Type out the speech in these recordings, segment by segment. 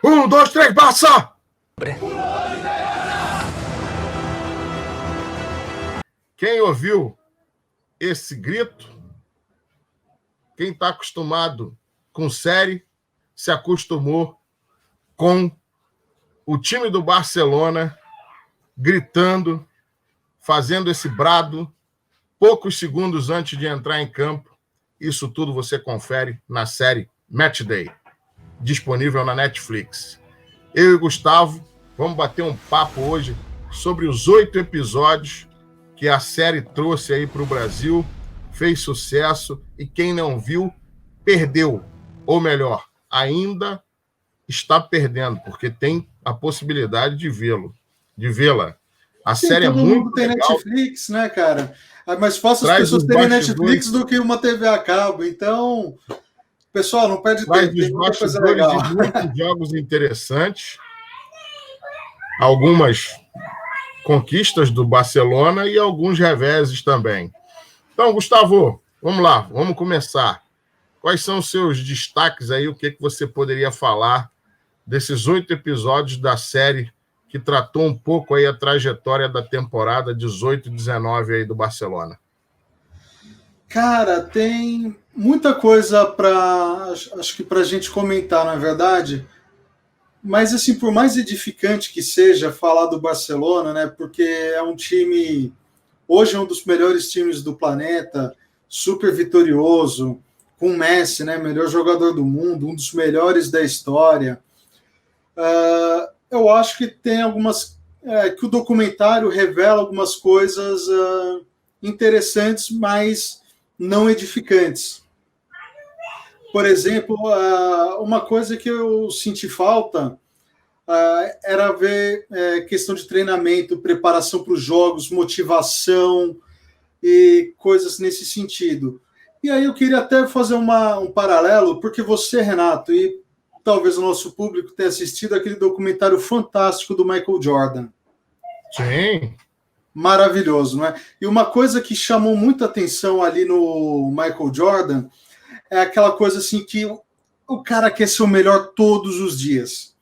Um, dois, três, Barça! Quem ouviu esse grito, quem está acostumado com série, se acostumou com o time do Barcelona gritando, fazendo esse brado, poucos segundos antes de entrar em campo. Isso tudo você confere na série Match Day, disponível na Netflix. Eu e Gustavo vamos bater um papo hoje sobre os 8 episódios que a série trouxe aí para o Brasil, fez sucesso, e quem não viu, perdeu. Ou melhor, ainda está perdendo, porque tem a possibilidade de vê-la. A Sim, série é todo muito mundo tem legal. Netflix, né, cara? É mais fácil as Traz pessoas os terem bastidores. Netflix do que uma TV a cabo. Então, pessoal, não perde Traz tempo, os tem muita coisa bastidores legal. de muitos jogos interessantes, algumas conquistas do Barcelona e alguns reveses também. Então, Gustavo, vamos lá, vamos começar. Quais são os seus destaques aí? O que você poderia falar desses 8 episódios da série que tratou um pouco aí a trajetória da temporada 18-19 aí do Barcelona? Cara, tem muita coisa acho que para a gente comentar, na verdade. Mas, assim, por mais edificante que seja falar do Barcelona, né? Porque é um time, hoje é um dos melhores times do planeta, super vitorioso, com Messi, né? Melhor jogador do mundo, um dos melhores da história. Eu acho que tem algumas. Que o documentário revela algumas coisas interessantes, mas não edificantes. Por exemplo, uma coisa que eu senti falta era ver questão de treinamento, preparação para os jogos, motivação e coisas nesse sentido. E aí eu queria até fazer um paralelo, porque você, Renato, e talvez o nosso público tenha assistido aquele documentário fantástico do Michael Jordan. Sim. Maravilhoso, não é? E uma coisa que chamou muita atenção ali no Michael Jordan é aquela coisa assim que o cara quer ser o melhor todos os dias.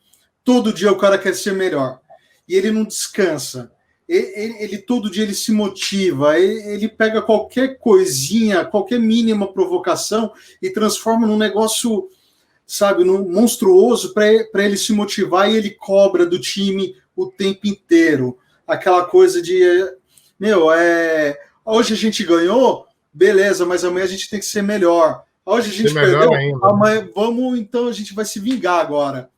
Todo dia o cara quer ser melhor. E ele não descansa. Ele todo dia ele se motiva. Ele pega qualquer coisinha, qualquer mínima provocação e transforma num negócio, sabe, num monstruoso para ele se motivar, e ele cobra do time o tempo inteiro. Aquela coisa de, hoje a gente ganhou, beleza, mas amanhã a gente tem que ser melhor. Hoje a gente perdeu, ainda, amanhã então a gente vai se vingar agora.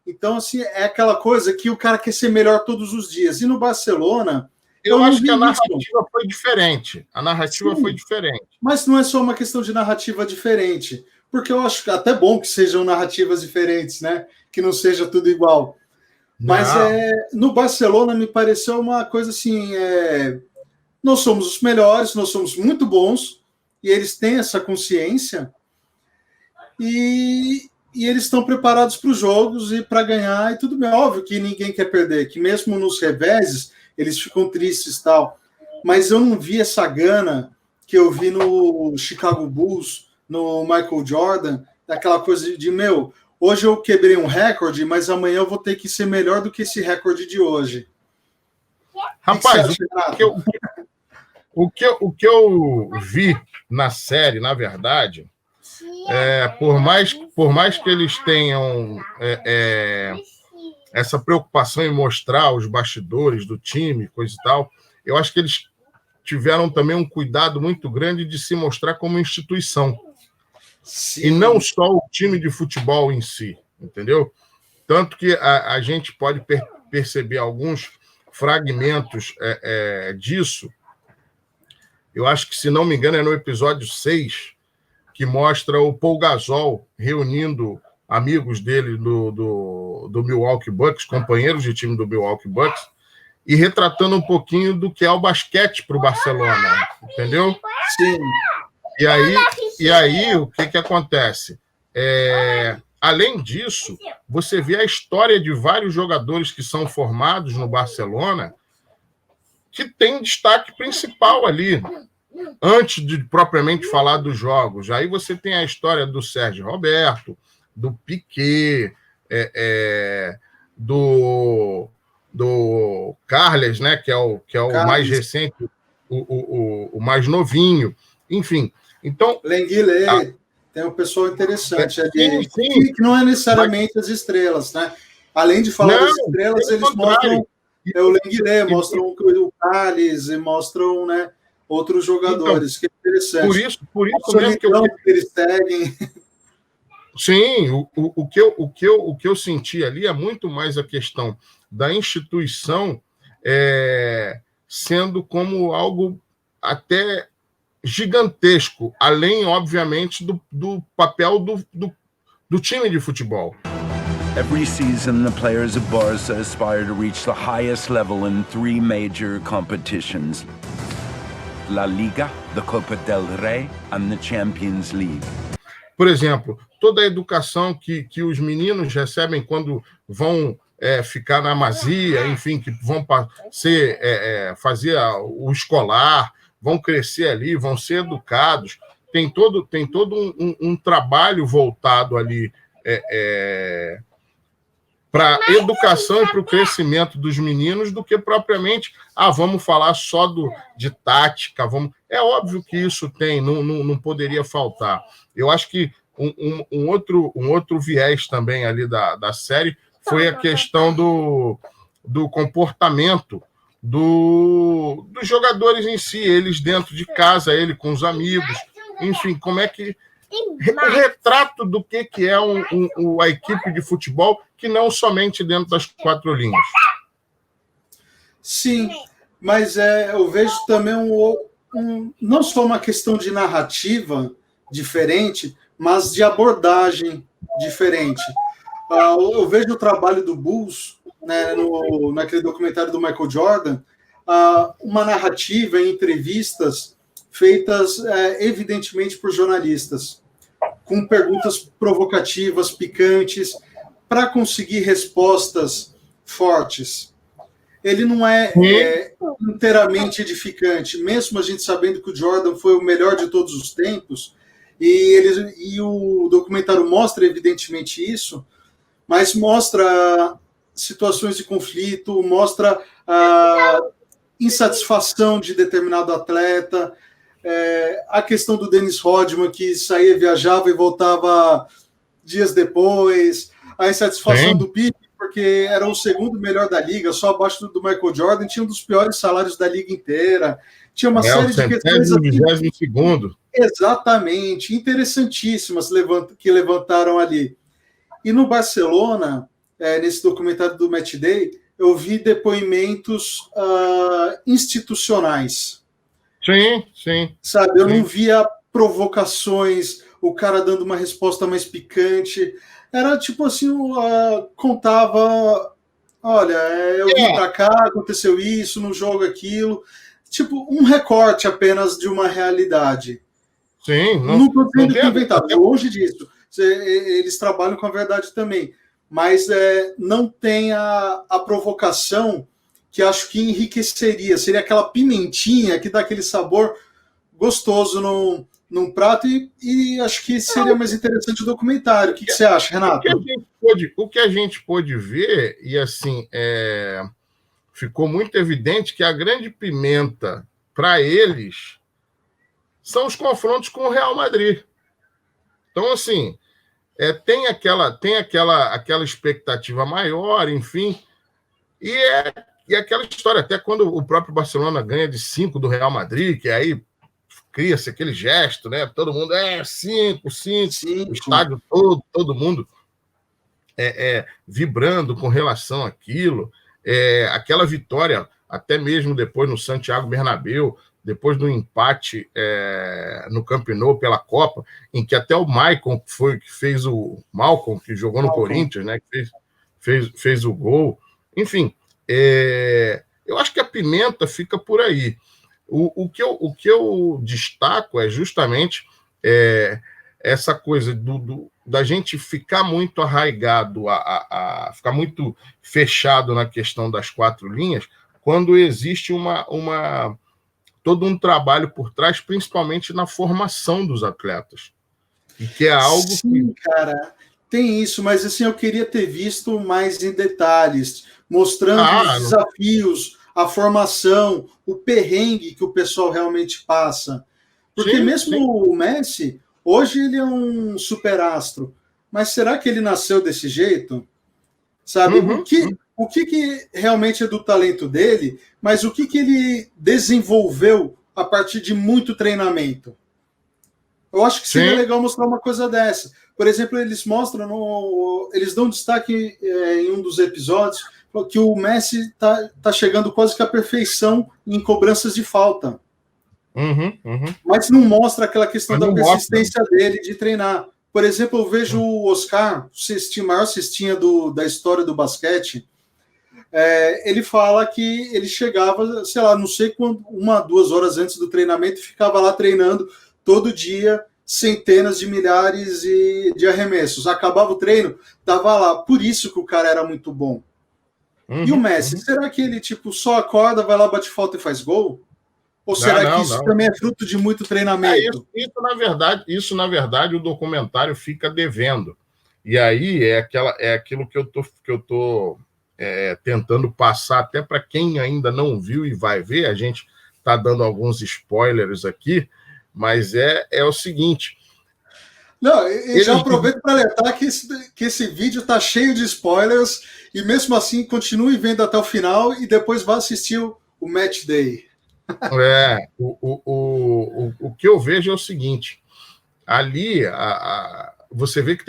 Então, assim, é aquela coisa que o cara quer ser melhor todos os dias. E no Barcelona, eu acho que a narrativa foi diferente. A narrativa foi diferente. Mas não é só uma questão de narrativa diferente, porque eu acho até bom que sejam narrativas diferentes, né? Que não seja tudo igual. Mas no Barcelona me pareceu uma coisa assim, nós somos os melhores, nós somos muito bons, e eles têm essa consciência, e eles estão preparados para os jogos e para ganhar, e tudo bem. Óbvio que ninguém quer perder, que mesmo nos reveses eles ficam tristes e tal, mas eu não vi essa gana que eu vi no Chicago Bulls, no Michael Jordan, daquela coisa de hoje eu quebrei um recorde, mas amanhã eu vou ter que ser melhor do que esse recorde de hoje. Rapaz, o que eu vi na série, na verdade, por mais que eles tenham essa preocupação em mostrar os bastidores do time, coisa e tal, eu acho que eles tiveram também um cuidado muito grande de se mostrar como instituição. Sim. E não só o time de futebol em si, entendeu? Tanto que a gente pode perceber alguns fragmentos disso. Eu acho que, se não me engano, é no episódio 6, que mostra o Paul Gasol reunindo amigos dele do Milwaukee Bucks, companheiros de time do Milwaukee Bucks, e retratando um pouquinho do que é o basquete para o Barcelona, entendeu? Sim. E aí o que acontece? Além disso, você vê a história de vários jogadores que são formados no Barcelona que tem destaque principal ali, antes de propriamente falar dos jogos. Aí você tem a história do Sérgio Roberto, do Piqué, do Carles, né, que é o mais recente, o mais novinho, enfim. Então, Lenguilé, tem um pessoal interessante ali, sim, que não é necessariamente as estrelas, né? Além de falar das estrelas, eles mostram o Lenguilé, mostram o Carles, e mostram, né, outros jogadores, então, que é interessante. Por isso mesmo que eles seguem. Sim, o que eu senti ali é muito mais a questão da instituição sendo como algo até gigantesco, além, obviamente, do papel do time de futebol. Every season, the players of Barça aspire to reach the highest level in 3 major competitions: La Liga, the Copa del Rey, and the Champions League. Por exemplo, toda a educação que os meninos recebem quando vão ficar na Masia, enfim, que vão fazer o escolar, vão crescer ali, vão ser educados. Tem todo um trabalho voltado ali para a educação e para o crescimento dos meninos do que propriamente, vamos falar só de tática. É óbvio que isso não poderia faltar. Eu acho que um outro viés também ali da série foi a questão do comportamento dos jogadores em si, eles dentro de casa, ele com os amigos, enfim, como é que o retrato do que é a equipe de futebol, que não somente dentro das 4 linhas. Sim, mas eu vejo também não só uma questão de narrativa diferente, mas de abordagem diferente. Eu vejo o trabalho do Bulls, né, naquele documentário do Michael Jordan, uma narrativa em entrevistas feitas evidentemente por jornalistas, com perguntas provocativas, picantes, para conseguir respostas fortes. Ele não é inteiramente edificante, mesmo a gente sabendo que o Jordan foi o melhor de todos os tempos, e o documentário mostra evidentemente isso, mas mostra situações de conflito, mostra a insatisfação de determinado atleta, a questão do Dennis Rodman, que saía, viajava e voltava dias depois, a insatisfação do Pippen, porque era o segundo melhor da liga, só abaixo do Michael Jordan, tinha um dos piores salários da liga inteira, tinha uma série de questões assim, segundo. Exatamente, interessantíssimas que levantaram ali. E no Barcelona, nesse documentário do Match Day, eu vi depoimentos institucionais. Sim. Sabe, eu não via provocações, o cara dando uma resposta mais picante. Era tipo assim, contava, olha, eu vim pra cá, aconteceu isso, no jogo aquilo. Tipo, um recorte apenas de uma realidade. Sim. Não estou dizendo que inventado, longe disso. Eles trabalham com a verdade também. Mas não tem a provocação que acho que enriqueceria. Seria aquela pimentinha que dá aquele sabor gostoso num prato e acho que seria mais interessante o documentário. O que você acha, Renato? O que a gente pôde ver, e assim, ficou muito evidente que a grande pimenta para eles são os confrontos com o Real Madrid. Então, assim, tem aquela expectativa maior, enfim, e aquela história, até quando o próprio Barcelona ganha de 5 do Real Madrid, que aí cria-se aquele gesto, né? Todo mundo 5, o estádio todo mundo vibrando com relação àquilo. Aquela vitória, até mesmo depois no Santiago Bernabéu, depois do empate no Camp Nou pela Copa, em que até o Maicon que fez o Malcolm, que jogou no Corinthians, né? Que fez o gol. Enfim, eu acho que a pimenta fica por aí. O que eu destaco é justamente essa coisa da gente ficar muito arraigado, ficar muito fechado na questão das 4 linhas, quando existe todo um trabalho por trás, principalmente na formação dos atletas. E que é algo Sim, cara. Tem isso, mas assim, eu queria ter visto mais em detalhes, mostrando os desafios, a formação, o perrengue que o pessoal realmente passa. Porque mesmo o Messi, hoje ele é um superastro, mas será que ele nasceu desse jeito? Sabe? O que realmente é do talento dele, mas o que ele desenvolveu a partir de muito treinamento? Eu acho que seria legal mostrar uma coisa dessa. Por exemplo, eles mostram, eles dão destaque em um dos episódios que o Messi tá chegando quase que à perfeição em cobranças de falta. Mas não mostra aquela questão da persistência dele de treinar. Por exemplo, eu vejo o Oscar, o maior cestinha da história do basquete, ele fala que ele chegava, sei lá, não sei quando, 1-2 horas antes do treinamento, ficava lá treinando todo dia, centenas de milhares de arremessos. Acabava o treino, tava lá. Por isso que o cara era muito bom. E o Messi, será que ele só acorda, vai lá, bate falta e faz gol? Ou será que isso também é fruto de muito treinamento? Isso, na verdade, o documentário fica devendo. E aí é aquilo que eu tô tentando passar até para quem ainda não viu e vai ver. A gente está dando alguns spoilers aqui, mas é o seguinte. Não, eu já aproveito para alertar que esse vídeo está cheio de spoilers e mesmo assim continue vendo até o final e depois vá assistir o Match Day. O que eu vejo é o seguinte: ali você vê que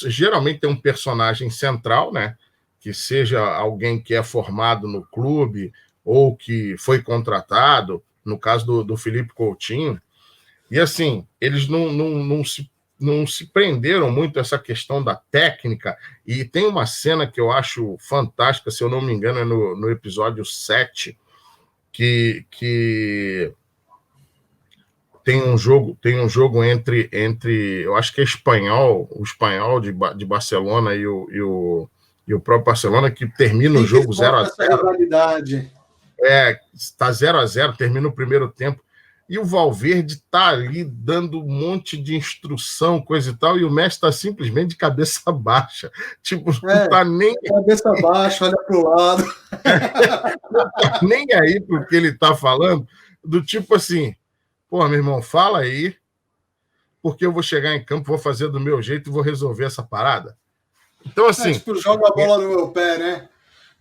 geralmente tem um personagem central, né? Que seja alguém que é formado no clube ou que foi contratado, no caso do Felipe Coutinho. E assim, eles não se prenderam muito a essa questão da técnica. E tem uma cena que eu acho fantástica, se eu não me engano, é no episódio 7, que tem um jogo entre eu acho que é o espanhol de Barcelona e o próprio Barcelona, que termina o jogo 0-0. Está 0-0, termina o primeiro tempo. E o Valverde está ali dando um monte de instrução, coisa e tal, e o Messi está simplesmente de cabeça baixa. Não está nem. Cabeça baixa, olha para o lado. Não está nem aí para o que ele está falando, do tipo assim: pô, meu irmão, fala aí, porque eu vou chegar em campo, vou fazer do meu jeito e vou resolver essa parada. Então, assim. Joga a bola no meu pé, né?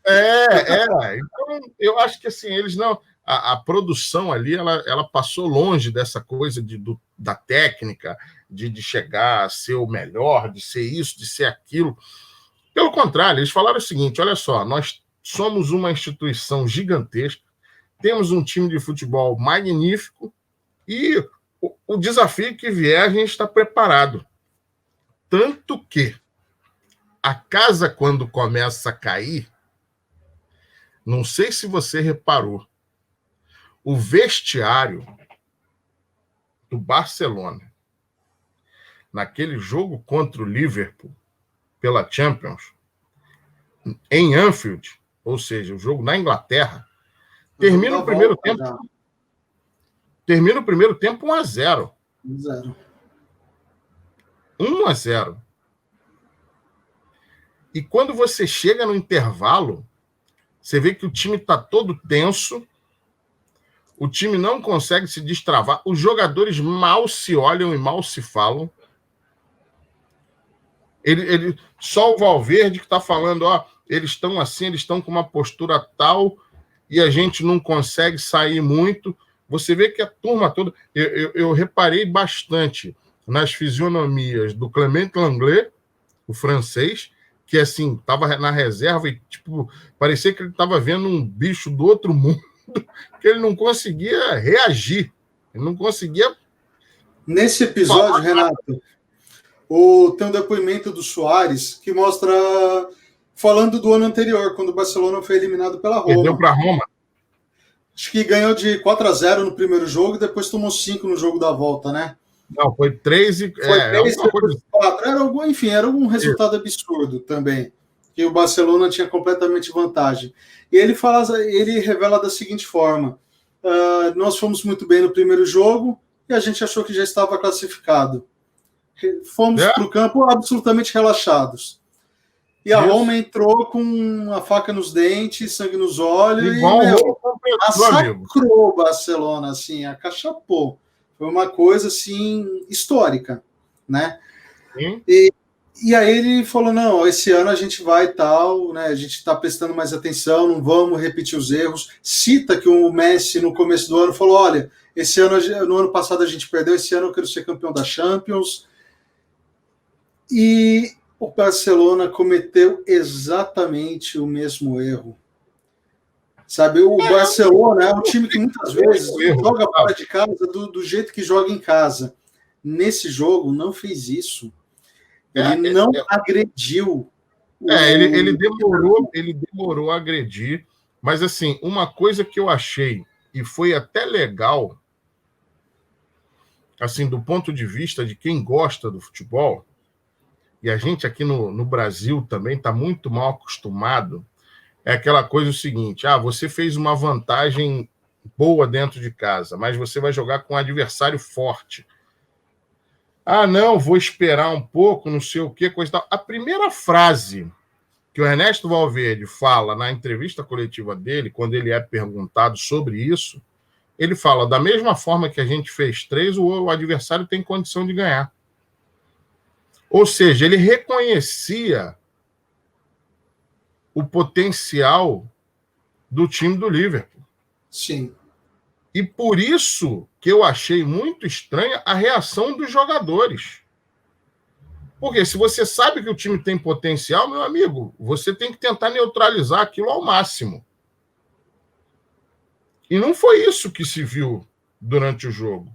Então, eu acho que assim, eles não. A produção ali, ela passou longe dessa coisa da técnica, de chegar a ser o melhor, de ser isso, de ser aquilo. Pelo contrário, eles falaram o seguinte: olha só, nós somos uma instituição gigantesca, temos um time de futebol magnífico e o desafio que vier, a gente está preparado. Tanto que a casa, quando começa a cair, não sei se você reparou, o vestiário do Barcelona, naquele jogo contra o Liverpool, pela Champions, em Anfield, ou seja, o jogo na Inglaterra, termina o primeiro tempo 1-0. 1-0. E quando você chega no intervalo, você vê que o time está todo tenso, o time não consegue se destravar, os jogadores mal se olham e mal se falam. Só o Valverde que está falando, eles estão assim, eles estão com uma postura tal, e a gente não consegue sair muito. Você vê que a turma toda... Eu reparei bastante nas fisionomias do Clement Lenglet, o francês, que assim, estava na reserva e parecia que ele estava vendo um bicho do outro mundo, que ele não conseguia reagir, ele não conseguia... Nesse episódio, Renato, tem um depoimento do Suárez que mostra, falando do ano anterior, quando o Barcelona foi eliminado pela Roma. Perdeu para a Roma. Acho que ganhou de 4-0 no primeiro jogo e depois tomou 5 no jogo da volta, né? Não, foi 3 e... Foi 3 e 4. Era algum resultado absurdo também, que o Barcelona tinha completamente vantagem. E ele revela da seguinte forma: nós fomos muito bem no primeiro jogo e a gente achou que já estava classificado. Fomos para o campo absolutamente relaxados. E a Roma entrou com a faca nos dentes, sangue nos olhos, massacrou o Barcelona, assim, acachapou. Foi uma coisa, assim, histórica, né? E aí ele falou, não, esse ano a gente vai tal, né? A gente está prestando mais atenção, não vamos repetir os erros. Cita que o Messi, no começo do ano, falou, olha, esse ano, no ano passado a gente perdeu, esse ano eu quero ser campeão da Champions. E o Barcelona cometeu exatamente o mesmo erro. Sabe, o Barcelona é um time que muitas vezes joga fora de casa do jeito que joga em casa. Nesse jogo, não fez isso. Ele não agrediu. Ele demorou a agredir, mas assim, uma coisa que eu achei, e foi até legal, assim, do ponto de vista de quem gosta do futebol, e a gente aqui no Brasil também está muito mal acostumado, é aquela coisa o seguinte, você fez uma vantagem boa dentro de casa, mas você vai jogar com um adversário forte. Não, vou esperar um pouco, não sei o que, coisa e tal. A primeira frase que o Ernesto Valverde fala na entrevista coletiva dele, quando ele é perguntado sobre isso, ele fala, da mesma forma que a gente fez 3, o adversário tem condição de ganhar. Ou seja, ele reconhecia o potencial do time do Liverpool. Sim. E por isso que eu achei muito estranha a reação dos jogadores. Porque se você sabe que o time tem potencial, meu amigo, você tem que tentar neutralizar aquilo ao máximo. E não foi isso que se viu durante o jogo.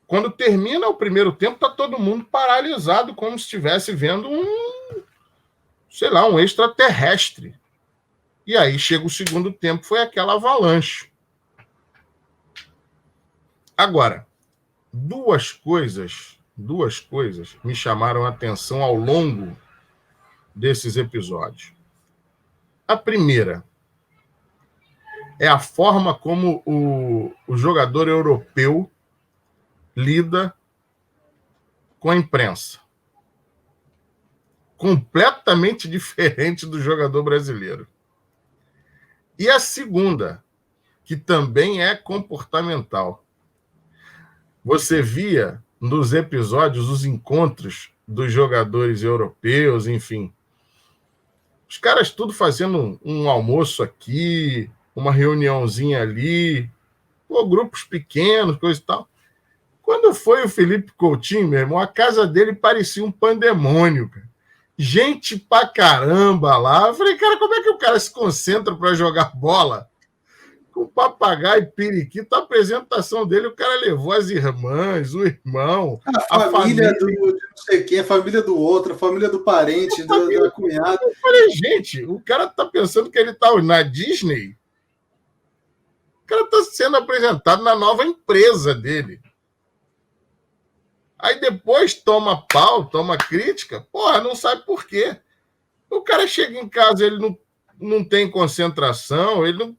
Quando termina o primeiro tempo, está todo mundo paralisado, como se estivesse vendo um extraterrestre. E aí chega o segundo tempo, foi aquela avalanche. Agora, duas coisas me chamaram a atenção ao longo desses episódios. A primeira é a forma como o jogador europeu lida com a imprensa. Completamente diferente do jogador brasileiro. E a segunda, que também é comportamental. Você via nos episódios os encontros dos jogadores europeus, enfim. Os caras tudo fazendo um almoço aqui, uma reuniãozinha ali, grupos pequenos, coisa e tal. Quando foi o Felipe Coutinho, meu irmão, a casa dele parecia um pandemônio, cara. Gente pra caramba lá. Eu falei, cara, como é que o cara se concentra para jogar bola? Com papagaio e periquito, a apresentação dele, o cara levou as irmãs, o irmão, a família do não sei quem, a família do outro, a família do parente, da cunhada. Eu falei, gente, o cara tá pensando que ele tá na Disney. O cara tá sendo apresentado na nova empresa dele. Aí depois toma pau, toma crítica, não sabe por quê. O cara chega em casa, ele não tem concentração, ele não...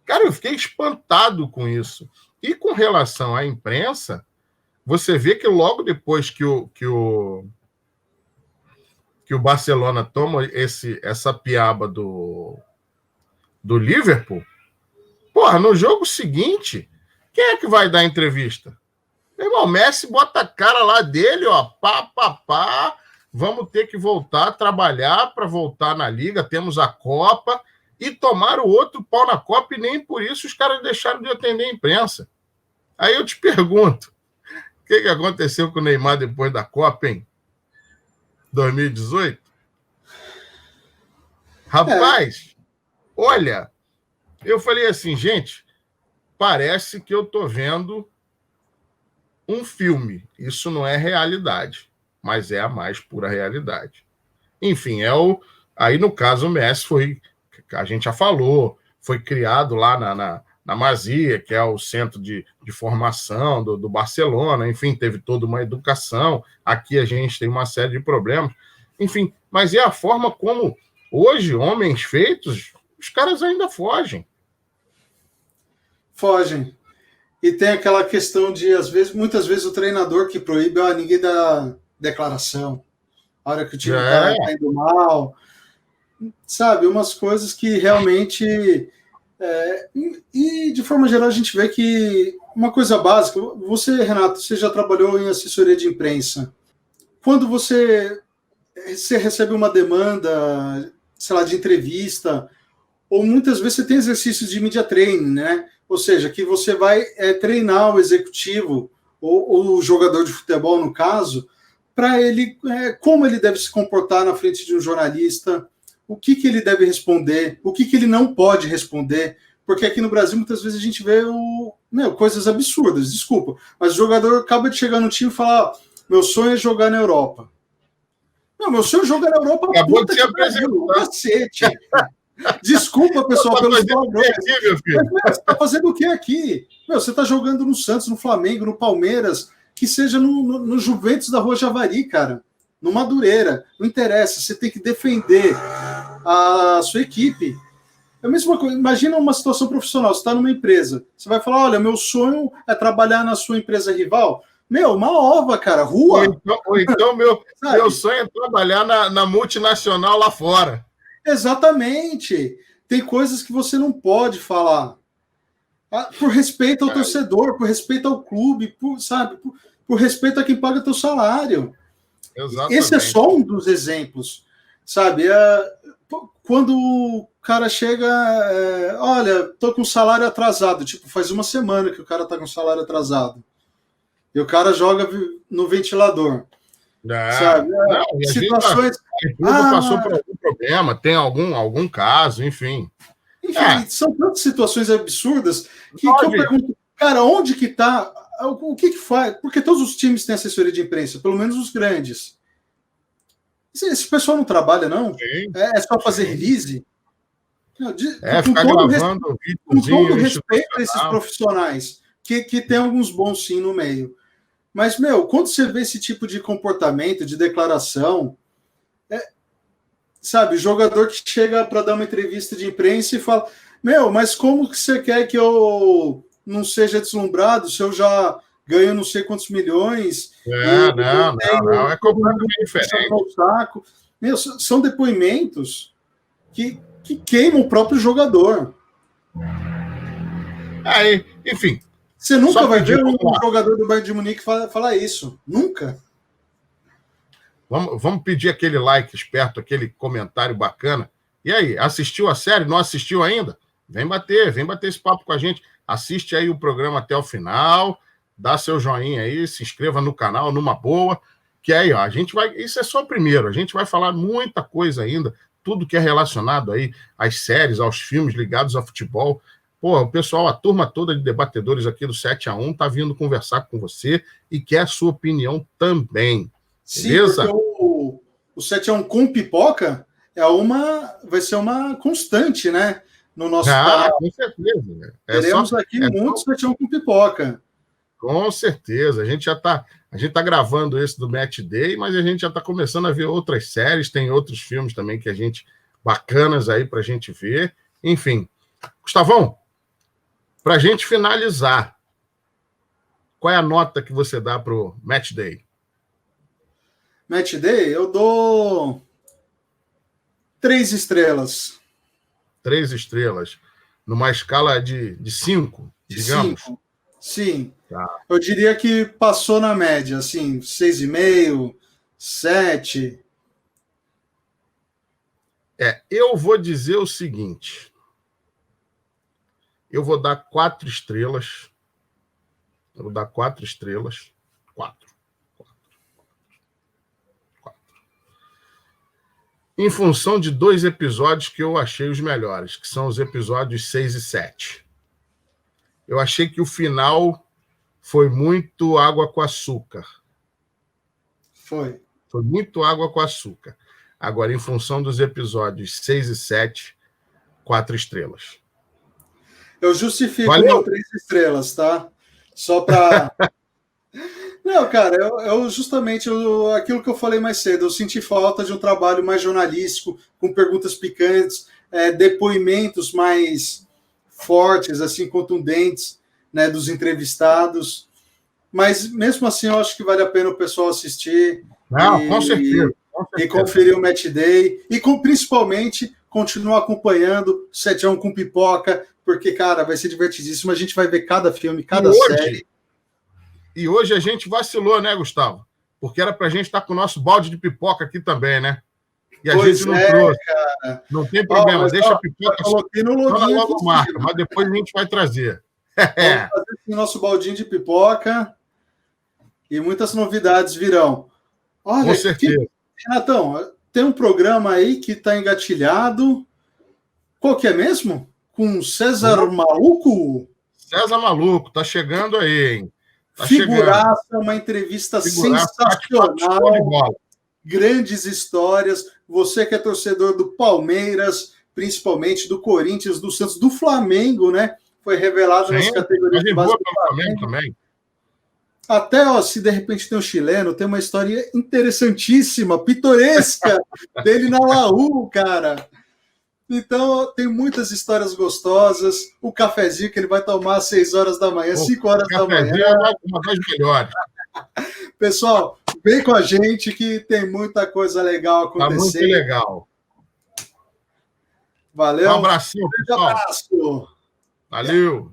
Cara, eu fiquei espantado com isso. E com relação à imprensa, você vê que logo depois que o Barcelona toma essa piaba do Liverpool, no jogo seguinte, quem é que vai dar entrevista? Meu irmão, Messi bota a cara lá dele, pá, vamos ter que voltar a trabalhar para voltar na Liga, temos a Copa, e tomaram outro pau na Copa, e nem por isso os caras deixaram de atender a imprensa. Aí eu te pergunto, o que aconteceu com o Neymar depois da Copa, hein? 2018? Rapaz, olha, eu falei assim, gente, parece que eu tô vendo um filme. Isso não é realidade, mas é a mais pura realidade. Enfim, aí no caso o Messi foi, a gente já falou, foi criado lá na Masia, que é o centro de formação do Barcelona, enfim, teve toda uma educação. Aqui a gente tem uma série de problemas, enfim, mas é a forma como hoje, homens feitos, os caras ainda fogem. Fogem. E tem aquela questão de, muitas vezes, o treinador que proíbe, ninguém dá declaração. A hora que o time está indo mal. Sabe, umas coisas que realmente... e, de forma geral, a gente vê que uma coisa básica... Você, Renato, você já trabalhou em assessoria de imprensa. Quando você recebe uma demanda, sei lá, de entrevista, ou muitas vezes você tem exercícios de media training, né? Ou seja, que você vai treinar o executivo, ou o jogador de futebol, no caso, para ele, como ele deve se comportar na frente de um jornalista, o que ele deve responder, o que ele não pode responder, porque aqui no Brasil muitas vezes a gente vê coisas absurdas, desculpa, mas o jogador acaba de chegar no time e falar, meu sonho é jogar na Europa. Não, meu sonho é jogar na Europa, acabou puta de ser que pariu, cacete. Desculpa, pessoal, pelos palavrões. Mas, você está fazendo o que aqui? Você está jogando no Santos, no Flamengo, no Palmeiras, que seja no Juventus da Rua Javari, cara. No Madureira. Não interessa, você tem que defender a sua equipe. É a mesma coisa. Imagina uma situação profissional. Você está numa empresa. Você vai falar, olha, meu sonho é trabalhar na sua empresa rival. Uma ova, cara, rua. Ou então meu sonho é trabalhar na multinacional lá fora. Exatamente. Tem coisas que você não pode falar. Por respeito ao torcedor, por respeito ao clube, por respeito a quem paga teu salário. Exatamente. Esse é só um dos exemplos, sabe? Quando o cara chega, olha, tô com salário atrasado, tipo, faz uma semana que o cara tá com salário atrasado. E o cara joga no ventilador. Sabe? Situações. Passou por algum problema, tem algum caso, enfim. São tantas situações absurdas que eu pergunto, cara, onde que tá? O que faz? Porque todos os times têm assessoria de imprensa, pelo menos os grandes. Esse pessoal não trabalha, não? Sim, é só fazer release? Ficar gravando com todo respeito a esses profissionais, que tem alguns bons sim no meio. Mas, quando você vê esse tipo de comportamento, de declaração, sabe, o jogador que chega para dar uma entrevista de imprensa e fala, mas como que você quer que eu não seja deslumbrado se eu já ganho não sei quantos milhões? Não, é completamente diferente. Saco. São depoimentos que queimam o próprio jogador. Enfim. Você nunca vai ver um jogador do Bayern de Munique falar isso. Nunca. Vamos pedir aquele like esperto, aquele comentário bacana. E aí, assistiu a série? Não assistiu ainda? Vem bater esse papo com a gente. Assiste aí o programa até o final, dá seu joinha aí, se inscreva no canal, numa boa, que aí, a gente vai... Isso é só o primeiro, a gente vai falar muita coisa ainda, tudo que é relacionado aí às séries, aos filmes ligados ao futebol. O pessoal, a turma toda de debatedores aqui do 7-1 está vindo conversar com você e quer a sua opinião também. Beleza? Sim, porque o 7-1 com pipoca vai ser uma constante, né? No nosso canal. Com certeza. Teremos aqui muitos 7-1 com pipoca. Com certeza. A gente tá gravando esse do Match Day, mas a gente já está começando a ver outras séries, tem outros filmes também bacanas aí para a gente ver. Enfim. Gustavão, para a gente finalizar, qual é a nota que você dá para o Match Day? Match Day, eu dou 3 estrelas. 3 estrelas. Numa escala de 5, digamos? 5. Sim. Tá. Eu diria que passou na média, assim, 6,5, 7. Eu vou dizer o seguinte. Eu vou dar 4 estrelas. Eu vou dar 4 estrelas. 4. Em função de 2 episódios que eu achei os melhores, que são os episódios 6 e 7. Eu achei que o final foi muito água com açúcar. Foi muito água com açúcar. Agora, em função dos episódios 6 e 7, 4 estrelas. Eu justifico meu 3 estrelas, tá? Só para... Não, cara, justamente aquilo que eu falei mais cedo, eu senti falta de um trabalho mais jornalístico, com perguntas picantes, depoimentos mais fortes, assim, contundentes, né, dos entrevistados. Mas, mesmo assim, eu acho que vale a pena o pessoal assistir. Não, com certeza. E conferir o Match Day. E, principalmente, continuar acompanhando 7x1 com pipoca, porque, cara, vai ser divertidíssimo. A gente vai ver cada filme, cada série. E hoje a gente vacilou, né, Gustavo? Porque era pra gente estar com o nosso balde de pipoca aqui também, né? E a gente não trouxe. Cara. Não tem problema, deixa a pipoca só na logomarca, mas depois a gente vai trazer. Vamos fazer o nosso baldinho de pipoca e muitas novidades virão. Olha, com certeza. Renatão, tem um programa aí que está engatilhado. Qual que é mesmo? Com César Maluco? César Maluco, tá chegando aí, hein? Tá Figuraça, chegando. Uma entrevista sensacional. Grandes histórias. Você que é torcedor do Palmeiras, principalmente do Corinthians, do Santos, do Flamengo, né? Foi revelado nas categorias de base do Flamengo também. Até, ó, se de repente tem um chileno, tem uma história interessantíssima, pitoresca, dele na Laú, cara. Então, tem muitas histórias gostosas. O cafezinho que ele vai tomar às 6 horas da manhã, 5 horas da manhã. É uma das melhores. Pessoal, vem com a gente que tem muita coisa legal acontecendo. Tá muito legal. Valeu. Um abracinho, pessoal. Abraço. Valeu.